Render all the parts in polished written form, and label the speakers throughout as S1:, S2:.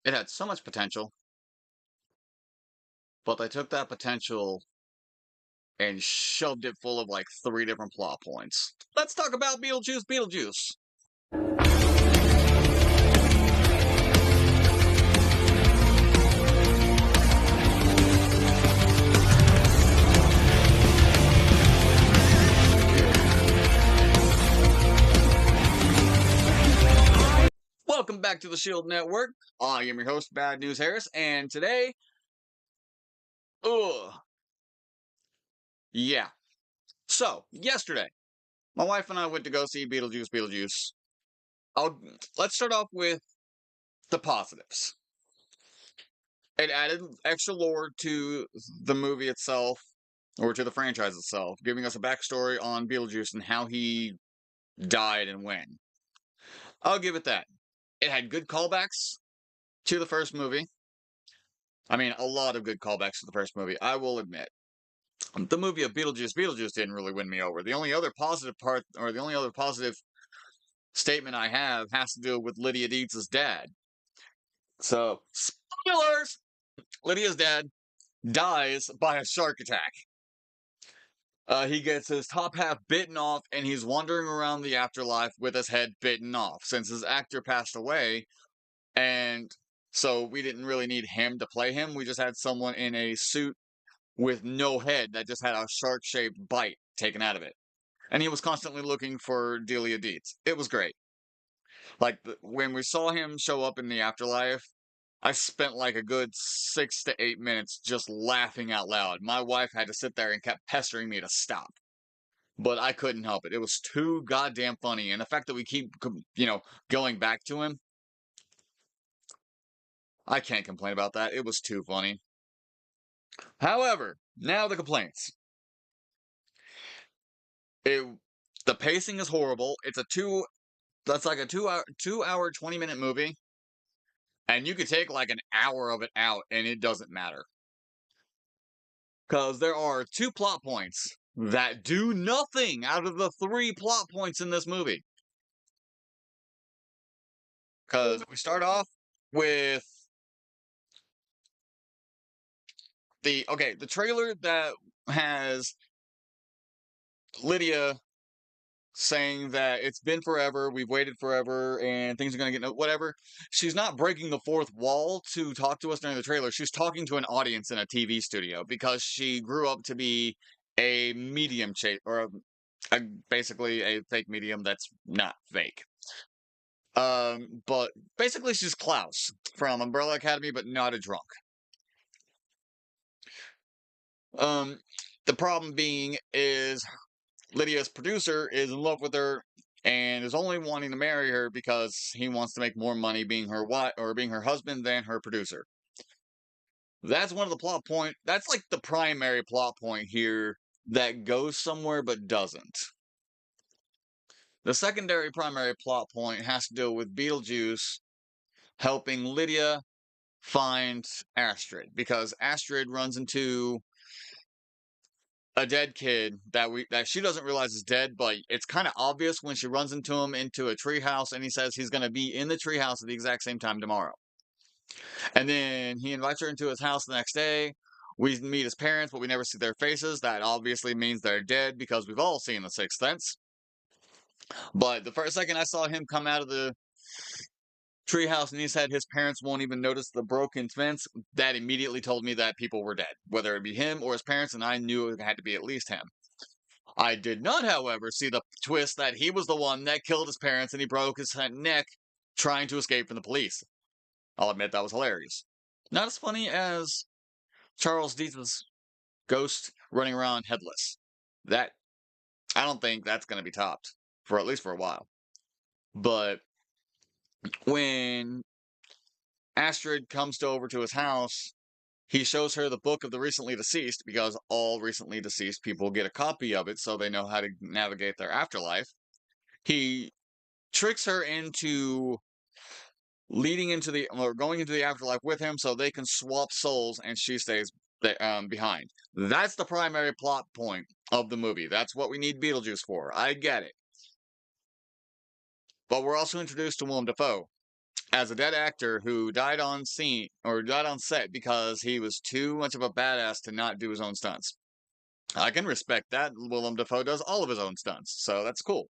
S1: It had so much potential, but they took that potential and shoved it full of like 3 different plot points. Let's talk about BeetleJuice BeetleJuice. Welcome back to the Shield Network. I am your host, Bad News Harris, and today, ugh, yeah. So, yesterday, my wife and I went to go see BeetleJuice BeetleJuice. Let's start off with the positives. It added extra lore to the movie itself, or to the franchise itself, giving us a backstory on Beetlejuice and how he died and when. I'll give it that. It had good callbacks to the first movie. I mean, a lot of good callbacks to the first movie, I will admit. The movie of BeetleJuice didn't really win me over. The only other positive part, or the only other positive statement I have, has to do with Lydia Deetz' dad. So, spoilers! Lydia's dad dies by a shark attack. He gets his top half bitten off, and he's wandering around the afterlife with his head bitten off, since his actor passed away, and so we didn't really need him to play him. We just had someone in a suit with no head that just had a shark-shaped bite taken out of it. And he was constantly looking for Delia Deetz. It was great. Like, when we saw him show up in the afterlife, I spent like a good 6 to 8 minutes just laughing out loud. My wife had to sit there and kept pestering me to stop. But I couldn't help it. It was too goddamn funny. And the fact that we keep, going back to him, I can't complain about that. It was too funny. However, now the complaints. It, the pacing is horrible. That's like a 2 hour, 20-minute movie. And you could take like an hour of it out and it doesn't matter. Because there are 2 plot points that do nothing out of the 3 plot points in this movie. Because we start off with the trailer that has Lydia saying that it's been forever, we've waited forever, and things are going to get whatever. She's not breaking the fourth wall to talk to us during the trailer. She's talking to an audience in a TV studio because she grew up to be a medium or basically a fake medium that's not fake. But basically she's Klaus from Umbrella Academy, but not a drunk. The problem being is Lydia's producer is in love with her and is only wanting to marry her because he wants to make more money being her wife or being her husband than her producer. That's one of the plot point. That's like the primary plot point here that goes somewhere but doesn't. The secondary primary plot point has to do with Beetlejuice helping Lydia find Astrid because Astrid runs into a dead kid that she doesn't realize is dead, but it's kind of obvious when she runs into him into a treehouse and he says he's going to be in the treehouse at the exact same time tomorrow. And then he invites her into his house the next day. We meet his parents, but we never see their faces. That obviously means they're dead because we've all seen The Sixth Sense. But the first second I saw him come out of the treehouse and he said his parents won't even notice the broken fence, that immediately told me that people were dead, whether it be him or his parents, and I knew it had to be at least him. I did not, however, see the twist that he was the one that killed his parents and he broke his neck trying to escape from the police. I'll admit that was hilarious. Not as funny as Charles Dietz's ghost running around headless. That, I don't think that's going to be topped, for at least for a while. But when Astrid comes over to his house, he shows her the book of the recently deceased because all recently deceased people get a copy of it so they know how to navigate their afterlife. He tricks her into going into the afterlife with him so they can swap souls and she stays behind. That's the primary plot point of the movie. That's what we need Beetlejuice for. I get it. But we're also introduced to Willem Dafoe. as a dead actor who died on scene or died on set because he was too much of a badass to not do his own stunts. I can respect that. Willem Dafoe does all of his own stunts, so that's cool.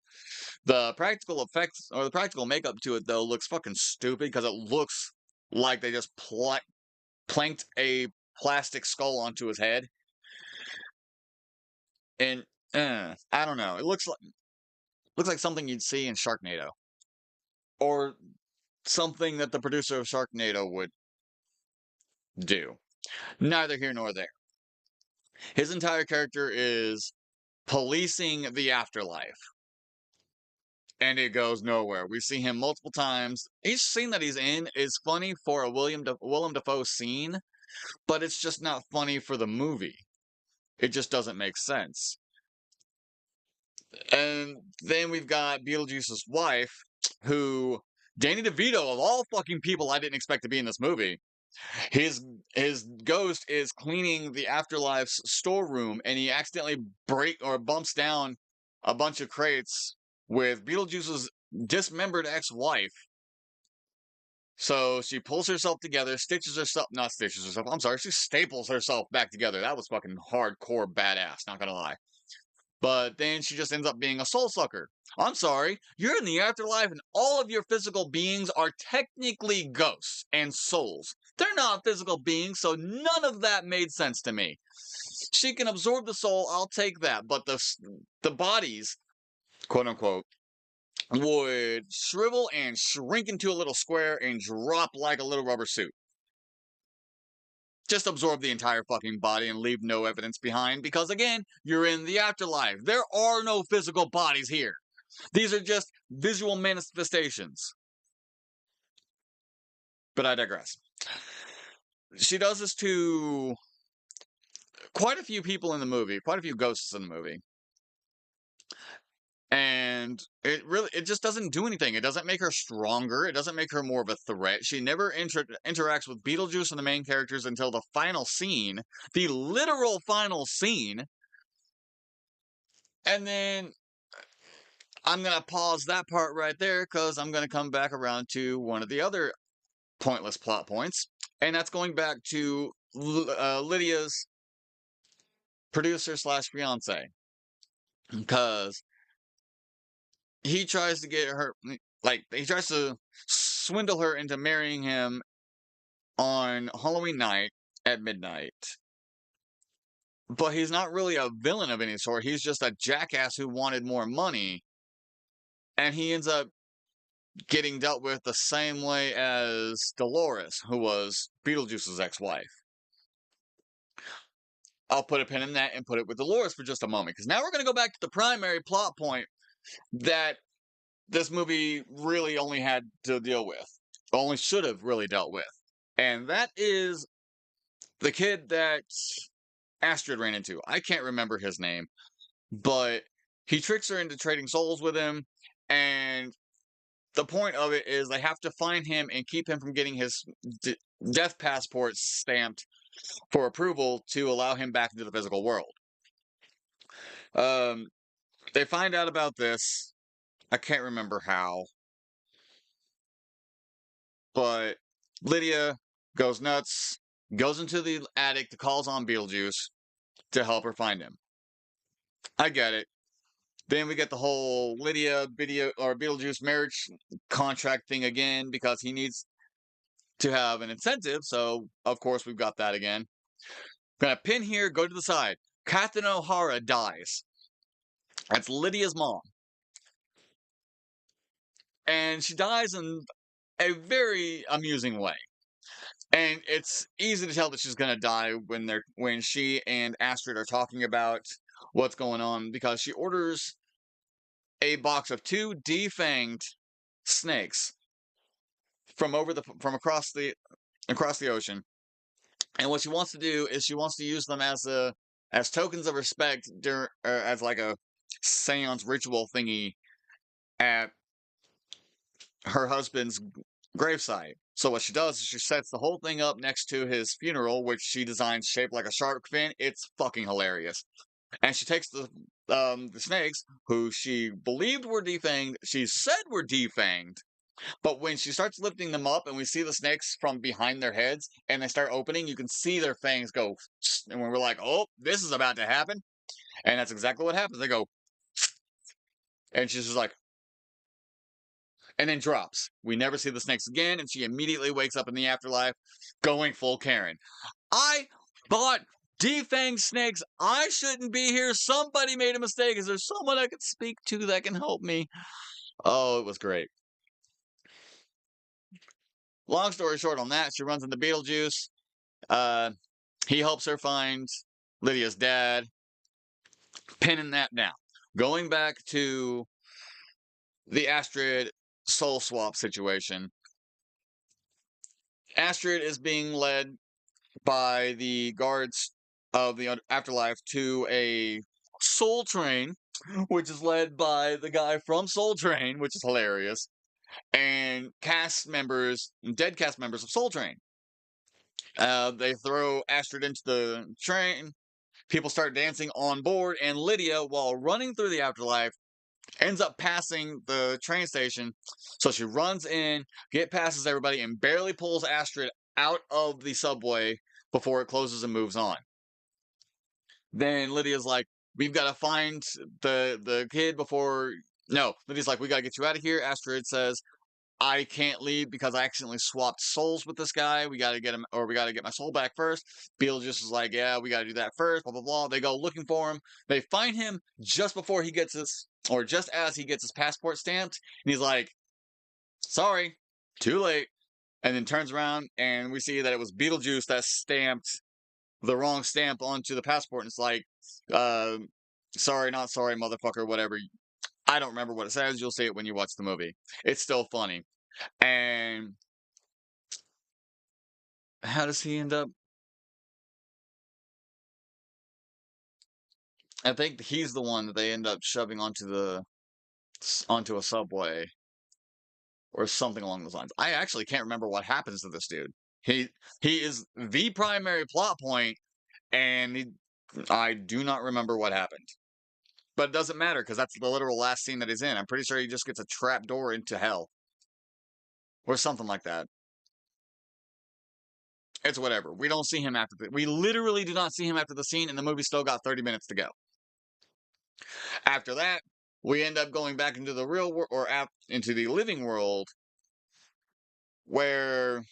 S1: The practical effects or the practical makeup to it though looks fucking stupid because it looks like they just planked a plastic skull onto his head, and I don't know. It looks like something you'd see in Sharknado, or something that the producer of Sharknado would do. Neither here nor there. His entire character is policing the afterlife, and it goes nowhere. We see him multiple times. Each scene that he's in is funny for a Willem Dafoe scene, but it's just not funny for the movie. It just doesn't make sense. And then we've got Beetlejuice's wife, who Danny DeVito, of all fucking people I didn't expect to be in this movie. His ghost is cleaning the afterlife's storeroom, and he accidentally bumps down a bunch of crates with Beetlejuice's dismembered ex-wife. So she pulls herself together, not stitches herself, I'm sorry, she staples herself back together. That was fucking hardcore badass, not gonna lie. But then she just ends up being a soul sucker. I'm sorry, you're in the afterlife and all of your physical beings are technically ghosts and souls. They're not physical beings, so none of that made sense to me. She can absorb the soul, I'll take that, but the bodies, quote unquote, would shrivel and shrink into a little square and drop like a little rubber suit. Just absorb the entire fucking body and leave no evidence behind, because again, you're in the afterlife. There are no physical bodies here. These are just visual manifestations. But I digress. She does this to quite a few people in the movie, quite a few ghosts in the movie. And it just doesn't do anything. It doesn't make her stronger. It doesn't make her more of a threat. She never interacts with Beetlejuice and the main characters until the final scene, the literal final scene. And then I'm going to pause that part right there because I'm going to come back around to one of the other pointless plot points. And that's going back to Lydia's producer slash fiance. Because he tries to get her, he tries to swindle her into marrying him on Halloween night at midnight. But he's not really a villain of any sort. He's just a jackass who wanted more money. And he ends up getting dealt with the same way as Dolores, who was Beetlejuice's ex-wife. I'll put a pin in that and put it with Dolores for just a moment, because now we're going to go back to the primary plot point that this movie really only had to deal with, only should have really dealt with. And that is the kid that Astrid ran into. I can't remember his name, but he tricks her into trading souls with him, and the point of it is they have to find him and keep him from getting his death passport stamped for approval to allow him back into the physical world. They find out about this. I can't remember how, but Lydia goes nuts, goes into the attic to calls on Beetlejuice to help her find him. I get it. Then we get the whole Beetlejuice marriage contract thing again because he needs to have an incentive. So of course we've got that again. Gonna pin here, go to the side. Catherine O'Hara dies. That's Lydia's mom. And she dies in a very amusing way. And it's easy to tell that she's gonna die when she and Astrid are talking about what's going on, because she orders a box of 2 defanged snakes from across the ocean. And what she wants to do is she wants to use them as tokens of respect as like a seance ritual thingy at her husband's gravesite. So what she does is she sets the whole thing up next to his funeral, which she designs shaped like a shark fin. It's fucking hilarious. And she takes the snakes, who she believed were defanged, she said were defanged, But when she starts lifting them up and we see the snakes from behind their heads and they start opening, you can see their fangs go. And we're like, oh, this is about to happen. And that's exactly what happens. They go, and she's just like, and then drops. We never see the snakes again, and she immediately wakes up in the afterlife going full Karen. I thought defanged snakes, I shouldn't be here. Somebody made a mistake. Is there someone I could speak to that can help me? Oh, it was great. Long story short on that, she runs into BeetleJuice. Uh, he helps her find Lydia's dad, pinning that down. Going back to the Astrid soul swap situation, Astrid is being led by the guards of the afterlife to a soul train, which is led by the guy from Soul Train, which is hilarious, and cast members, dead cast members of Soul Train. They throw Astrid into the train. People start dancing on board, and Lydia, while running through the afterlife, ends up passing the train station. So she runs in, get passes everybody, and barely pulls Astrid out of the subway before it closes and moves on. Then Lydia's like, we've got to find the kid before. No, Lydia's like, we got to get you out of here. Astrid says, I can't leave because I accidentally swapped souls with this guy. We got to get him, or we got to get my soul back first. Beetlejuice is like, yeah, we got to do that first, blah, blah, blah. They go looking for him. They find him just before he gets his, or just as he gets his passport stamped. And he's like, sorry, too late. And then turns around and we see that it was Beetlejuice that stamped the wrong stamp onto the passport. And it's like, uh, sorry, not sorry, motherfucker, whatever. I don't remember what it says. You'll see it when you watch the movie. It's still funny. And how does he end up? I think he's the one that they end up shoving onto a subway or something along those lines. I actually can't remember what happens to this dude. He he is the primary plot point, and I do not remember what happened. But it doesn't matter because that's the literal last scene that he's in. I'm pretty sure he just gets a trap door into hell or something like that. It's whatever. We don't see him after we literally do not see him after the scene, and the movie still got 30 minutes to go. After that, we end up going back into the real world or into the living world where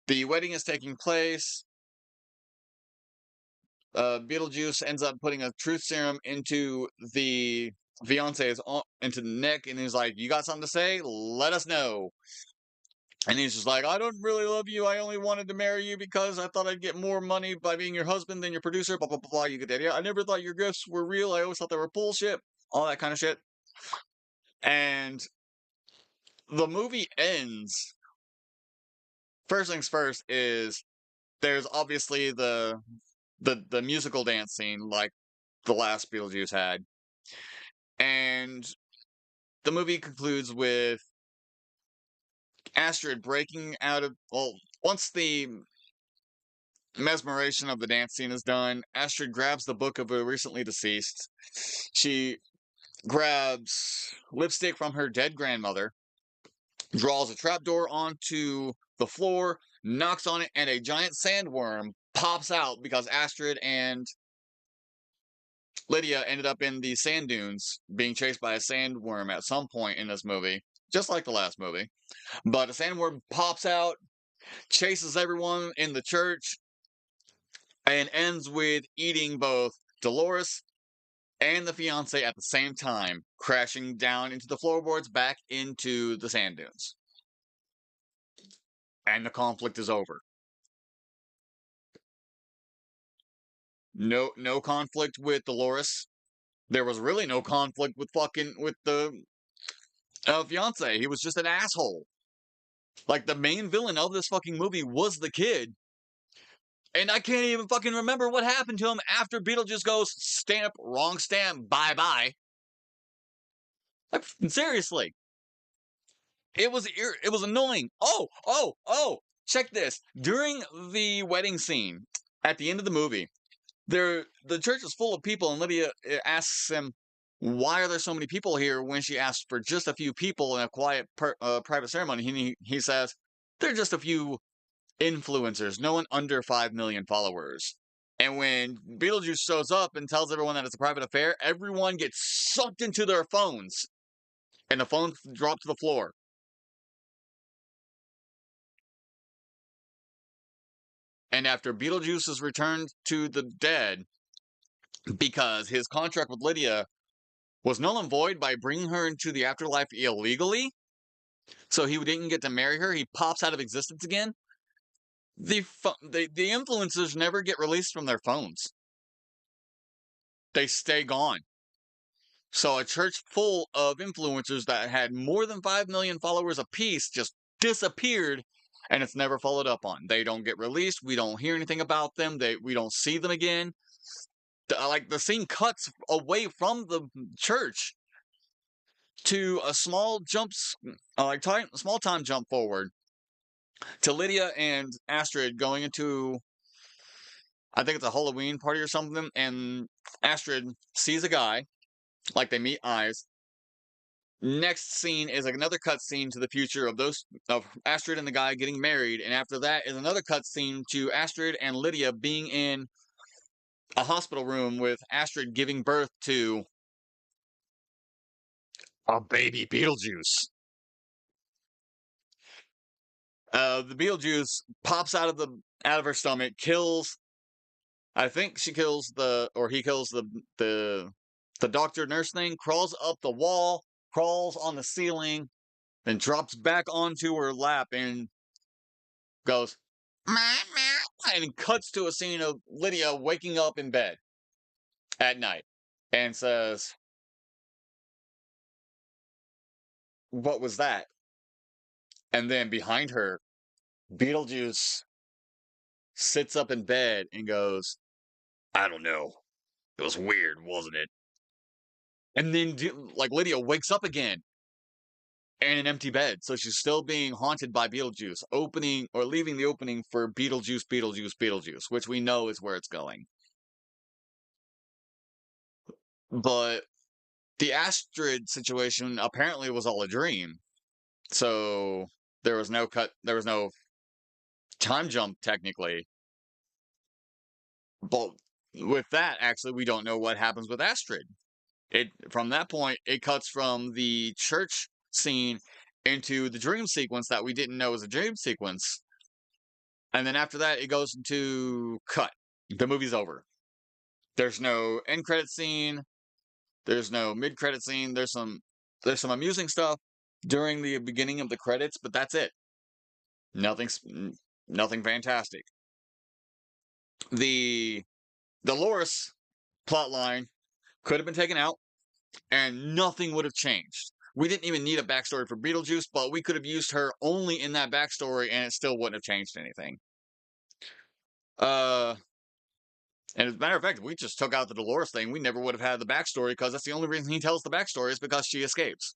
S1: the wedding is taking place. Beetlejuice ends up putting a truth serum into the fiance's into the neck, and he's like, "You got something to say? Let us know." And he's just like, "I don't really love you. I only wanted to marry you because I thought I'd get more money by being your husband than your producer." Blah blah blah. Blah. You get the idea. I never thought your gifts were real. I always thought they were bullshit. All that kind of shit. And the movie ends. First things first is there's obviously the musical dance scene like the last Beetlejuice had. And the movie concludes with Astrid breaking out of, well, once the mesmeration of the dance scene is done, Astrid grabs the book of a recently deceased. She grabs lipstick from her dead grandmother, draws a trapdoor onto the floor, knocks on it, and a giant sandworm pops out because Astrid and Lydia ended up in the sand dunes being chased by a sandworm at some point in this movie, just like the last movie. But a sandworm pops out, chases everyone in the church, and ends with eating both Dolores and the fiance at the same time, crashing down into the floorboards back into the sand dunes. And the conflict is over. No conflict with Dolores. There was really no conflict with the fiance. He was just an asshole. Like, the main villain of this fucking movie was the kid. And I can't even fucking remember what happened to him after Beetlejuice goes, stamp, wrong stamp, bye-bye. Like, seriously. It was annoying. Oh, check this. During the wedding scene, at the end of the movie, the church is full of people, and Lydia asks him, why are there so many people here when she asked for just a few people in a quiet private ceremony? He says, they're just a few influencers, no one under 5 million followers. And when Beetlejuice shows up and tells everyone that it's a private affair, everyone gets sucked into their phones. And the phones drop to the floor. And after Beetlejuice is returned to the dead, because his contract with Lydia was null and void by bringing her into the afterlife illegally, so he didn't get to marry her, he pops out of existence again. The influencers never get released from their phones. They stay gone. So a church full of influencers that had more than 5 million followers apiece just disappeared, and it's never followed up on. They don't get released. We don't hear anything about them. We don't see them again. Like the scene cuts away from the church to a small small time jump forward to Lydia and Astrid going into, I think it's a Halloween party or something, and Astrid sees a guy, like they meet eyes. Next scene is another cutscene to the future of Astrid and the guy getting married, and after that is another cutscene to Astrid and Lydia being in a hospital room with Astrid giving birth to a baby Beetlejuice. The Beetlejuice pops out of her stomach, kills. I think she kills he kills the doctor nurse thing. Crawls up the wall, crawls on the ceiling, then drops back onto her lap and goes, and cuts to a scene of Lydia waking up in bed at night and says, "What was that?" And then behind her, Beetlejuice sits up in bed and goes, "I don't know. It was weird, wasn't it?" And then, like, Lydia wakes up again in an empty bed. So she's still being haunted by Beetlejuice, opening or leaving the opening for BeetleJuice, BeetleJuice, BeetleJuice, which we know is where it's going. But the Astrid situation apparently was all a dream. So there was no time jump technically. But with that, actually, we don't know what happens with Astrid. From that point, it cuts from the church scene into the dream sequence that we didn't know was a dream sequence. And then after that, it goes into cut. The movie's over. There's no end credit scene. There's no mid credit scene. There's some amusing stuff during the beginning of the credits, but that's it. Nothing's nothing fantastic. The Dolores plotline could have been taken out, and nothing would have changed. We didn't even need a backstory for Beetlejuice, but we could have used her only in that backstory, and it still wouldn't have changed anything. And as a matter of fact, if we just took out the Dolores thing, we never would have had the backstory, because that's the only reason he tells the backstory is because she escapes.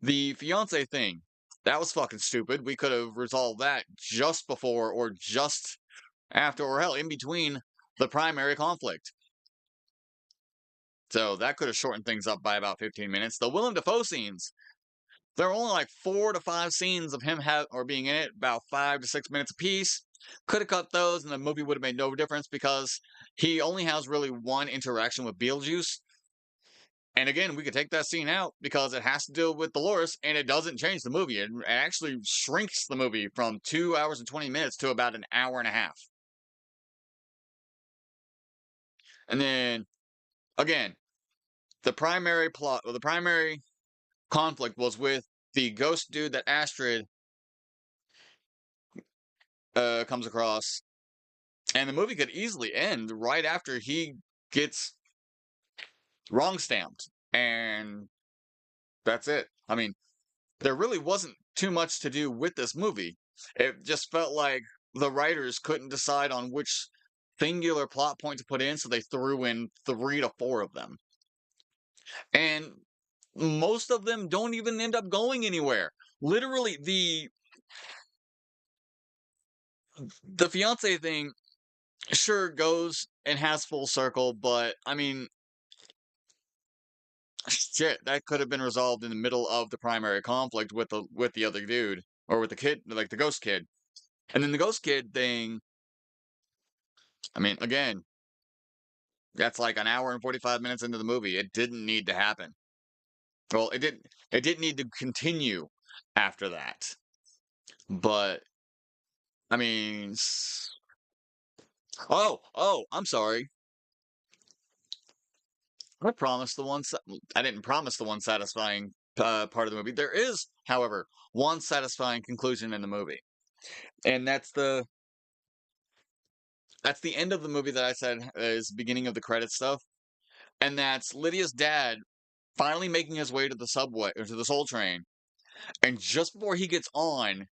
S1: The fiance thing, that was fucking stupid. We could have resolved that just before or just after, or hell, in between the primary conflict. So that could have shortened things up by about 15 minutes. The Willem Dafoe scenes, there were only like 4 to 5 scenes of him being in it, about 5 to 6 minutes apiece. Could have cut those, and the movie would have made no difference because he only has really one interaction with Beetlejuice. And again, we could take that scene out because it has to deal with Dolores, and it doesn't change the movie. It actually shrinks the movie from 2 hours and 20 minutes to about an hour and a half. And then, again, the primary plot, or the primary conflict was with the ghost dude that Astrid comes across. And the movie could easily end right after he gets wrong stamped. And that's it. I mean, there really wasn't too much to do with this movie. It just felt like the writers couldn't decide on which singular plot point to put in, so they threw in 3 to 4 of them. And most of them don't even end up going anywhere. Literally, the fiance thing sure goes and has full circle, but I mean, shit, that could have been resolved in the middle of the primary conflict with the other dude or with the kid, like the ghost kid. And then the ghost kid thing, I mean, again, that's like an hour and 45 minutes into the movie. It didn't need to happen. Well, it didn't need to continue after that. But I mean, oh, I'm sorry. I promised the one. I didn't promise the one satisfying part of the movie. There is, however, one satisfying conclusion in the movie, and that's the end of the movie that I said is beginning of the credit stuff, and that's Lydia's dad finally making his way to the subway or to the Soul Train, and just before he gets on,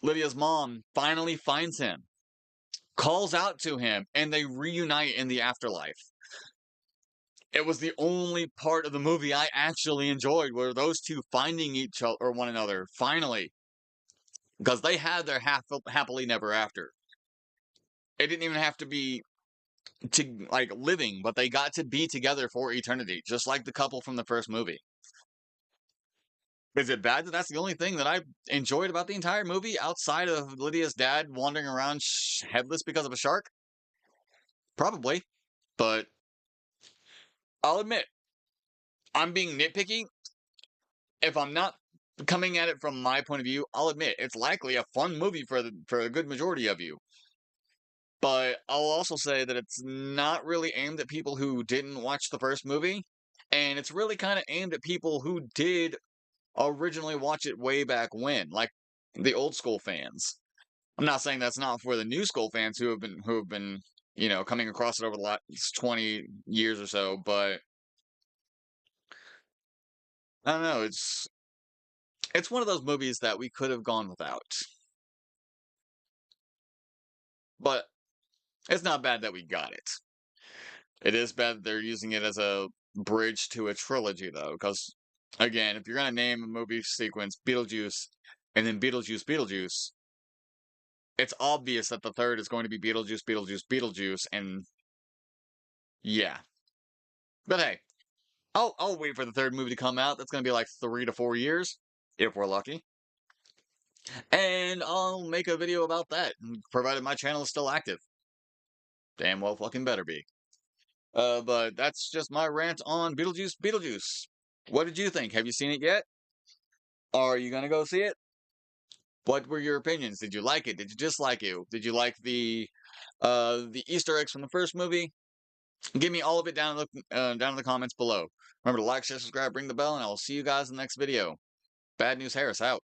S1: Lydia's mom finally finds him, calls out to him, and they reunite in the afterlife. It was the only part of the movie I actually enjoyed, were those two finding each other or one another finally, because they had their happily never after. It didn't even have to be to like living, but they got to be together for eternity, just like the couple from the first movie. Is it bad that that's the only thing that I enjoyed about the entire movie outside of Lydia's dad wandering around headless because of a shark? Probably, but I'll admit, I'm being nitpicky. If I'm not coming at it from my point of view, I'll admit it's likely a fun movie for a good majority of you. But I'll also say that it's not really aimed at people who didn't watch the first movie, and it's really kind of aimed at people who did originally watch it way back when, like the old school fans. I'm not saying that's not for the new school fans who have been coming across it over the last 20 years or so, but I don't know, it's one of those movies that we could have gone without. But it's not bad that we got it. It is bad that they're using it as a bridge to a trilogy, though, because, again, if you're going to name a movie sequence Beetlejuice and then BeetleJuice BeetleJuice, it's obvious that the third is going to be Beetlejuice BeetleJuice BeetleJuice, and yeah. But hey, I'll wait for the third movie to come out. That's going to be like 3 to 4 years, if we're lucky. And I'll make a video about that, provided my channel is still active. Damn well fucking better be. But that's just my rant on BeetleJuice BeetleJuice. What did you think? Have you seen it yet? Are you gonna go see it? What were your opinions? Did you like it? Did you dislike it? Did you like the Easter eggs from the first movie? Give me all of it down in the comments below. Remember to like, share, subscribe, ring the bell, and I will see you guys in the next video. Bad News Harris out.